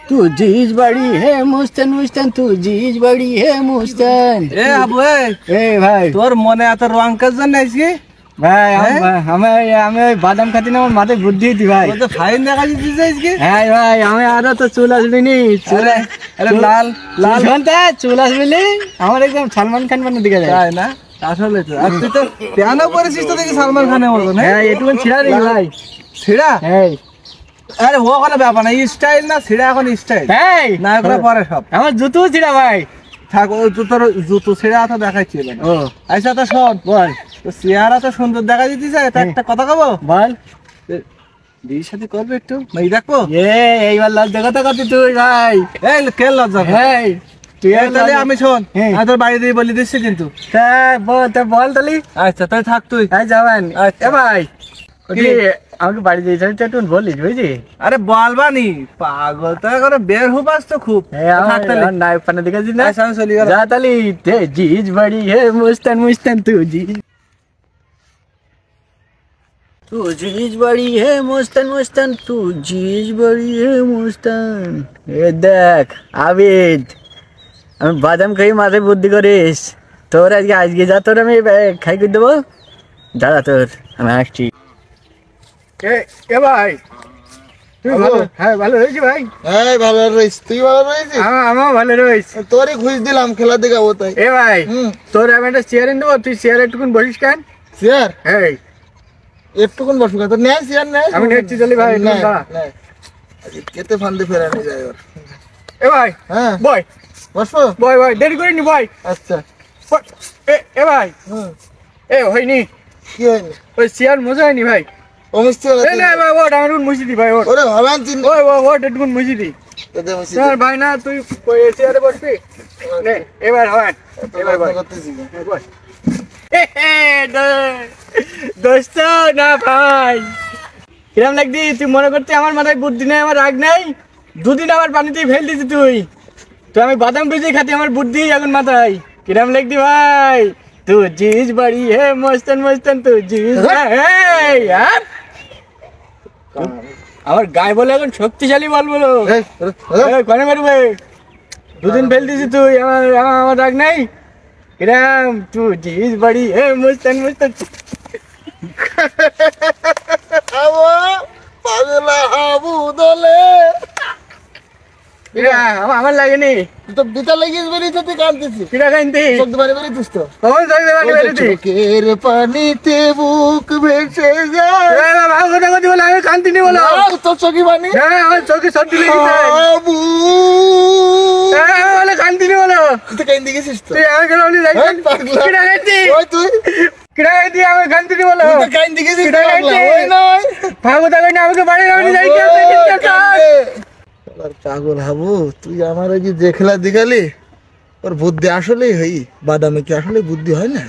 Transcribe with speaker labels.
Speaker 1: तुझीच बड़ी है मुस्तान मुस्तान तुझीच बड़ी है मुस्तान।
Speaker 2: এ আবু
Speaker 1: ए भाई
Speaker 2: তোর মনে এত রং কাজ নাইছি
Speaker 1: ভাই আমি আমি বাদাম খাতি না আমার মাথায় বুদ্ধি হইতি ভাই।
Speaker 2: তো ফাইন দেখা দিছিস আজকে।
Speaker 1: হ্যাঁ ভাই আমি আরো তো চুল আসবি নি
Speaker 2: আরে লাল লাল
Speaker 1: শুনতে চুল আসবি নি আমার একদম সালমান খান বানার দিকে যায়
Speaker 2: তাই না আসলে তো আর তুই তো প্যানও পরেছিস তো দেখি সালমান খানের মতো না।
Speaker 1: হ্যাঁ একটু ছিড়া রে ভাই
Speaker 2: ছিড়া।
Speaker 1: হ্যাঁ
Speaker 2: আরে ও কোনো ব্যাপার না স্টাইল না ছিড়া এখন স্টাইল
Speaker 1: হ্যাঁ
Speaker 2: না করে পরে সব
Speaker 1: আমার জুতো ছিড়া ভাই।
Speaker 2: থাক ও জুতোর জুতো ছিড়া তো দেখাচ্ছি
Speaker 1: ও
Speaker 2: আচ্ছা তো শোন
Speaker 1: বল
Speaker 2: তো চেহারা তো সুন্দর দেখা দিতেছে তা একটা কথা কব
Speaker 1: বল
Speaker 2: বিয়ের সাথে করবে একটু ভাই দেখবো
Speaker 1: এইবার লজ্জা কথা কত তুই ভাই।
Speaker 2: এই কে লজ্জা
Speaker 1: হ্যাঁ তুই
Speaker 2: তাহলে আমি শোন আমি তোর বাড়ি দিয়ে বলে দিচ্ছি কিন্তু
Speaker 1: বল তাহলে
Speaker 2: আচ্ছা তাই থাক তুই
Speaker 1: যাবেন
Speaker 2: আচ্ছা
Speaker 1: ভাই আমাকে বাড়ি দিয়ে একটু বলিস বুঝলি।
Speaker 2: আরে বলবানি পাগল তো করে বের হুবাস তো খুব
Speaker 1: नाइफ पाने दिखा जी ना
Speaker 2: আমি চলি গেল
Speaker 1: जा ताली ते जीज बड़ी है मुस्तान मुस्तान तू जीज बड़ी है मुस्तान मुस्तान तू जीज बड़ी है मुस्तान। ए देख आबिद আমি বাদাম খাই মাথায় বুদ্ধি করিস তোর আজকে যা তোর আমি খাই করে দেবো দাদা তোর আমি আসছি। এ ভাই তুই ভালো হ্যাঁ ভালো রয়েছি ভাই।
Speaker 2: হ্যাঁ ভালো রয়েছিস তুই ভালো রয়েছিস
Speaker 1: আমার ভালো রয়েছে
Speaker 2: তোরই খুঁজ দিলাম খেলা দেখাবো তাই।
Speaker 1: এ ভাই তোর আমি একটা চেয়ার এনে দেবো তুই চেয়ার একটুকুন বসিস কেন।
Speaker 2: চেয়ার
Speaker 1: হ্যাঁ
Speaker 2: একটুকুন বসবো তোর নেয় চেয়ার নেয়
Speaker 1: আমি নেচ্ছি চলি ভাই
Speaker 2: কেতে ফান্দে ফেরানো যায় ওর।
Speaker 1: এ ভাই
Speaker 2: হ্যাঁ
Speaker 1: বয়
Speaker 2: বসবো
Speaker 1: বয় দেরি করে নি বয়।
Speaker 2: আচ্ছা
Speaker 1: এ ভাই এ হয়নি
Speaker 2: কি হয়নি
Speaker 1: ওই চেয়ার মজা হয়নি ভাই।
Speaker 2: ও মিষ্টি
Speaker 1: এ না ভাই ওট আমার মুছি দি ভাই ওট
Speaker 2: ওরে ভাবান চিন
Speaker 1: ওট একটুকুন মুছি দি
Speaker 2: তোদের মিষ্টি
Speaker 1: স্যার ভাই না তুই কই চেয়ারে বসবি নে এবার হয় এবার বয়
Speaker 2: করতেছি
Speaker 1: বয় দোস্ত না ভাই কিরম লাগদি তুই মনে করতে আমার মাথায় বুদ্ধি নেই আমার রাগ নেই দুদিন আমার পানিতে ফেল দিছি তুই আমি বাদাম বেজে খাতি আমার বুদ্ধি এখন মাথায় কিরম লাগদি ভাই तू जीज बड़ी है मस्तन मस्तन तू जीज আমার গায়ে বলে এখন শক্তিশালী বল বলো কনে মারবে দুদিন ফেল দিছি তুই আমার রাগ নাই কিরম तू जीज बड़ी है मस्तन मस्तन
Speaker 2: আবু পাগলা আবু দলে
Speaker 1: আমার লাগেনি
Speaker 2: তো বিতা লাগিস বলি তো তুই কাঁদতেছিস
Speaker 1: কিরা কাঁদতি
Speaker 2: চোখ বাড়ি বাড়ি দিস তো
Speaker 1: কখন যাবে
Speaker 2: চোখের পানিতে বুক ভেসে যায়
Speaker 1: ভালো কথা কথা বলে আমি কাঁদতিনি বলো
Speaker 2: তোর চোখে পানি
Speaker 1: হ্যাঁ আমার চোখে সর্দি লেগেছে
Speaker 2: আবু
Speaker 1: বলে কাঁদতিনি বলো
Speaker 2: তুই কাঁদি গেছিস তো
Speaker 1: তুই আমি কেন বলি যাই কিরা কাঁদতি
Speaker 2: ওই তুই
Speaker 1: কিরা কাঁদতি আমি কাঁদতিনি বলো
Speaker 2: তুই তো কাঁদি গেছিস ওই নয়
Speaker 1: ভালো কথা কই না আমাকে বাড়ি যাবি যাই
Speaker 2: পাগল হাবু তুই আমার যে খেলা দেখালি ওর বুদ্ধি আসলেই হয় বাদামে কি আসলে বুদ্ধি হয় না।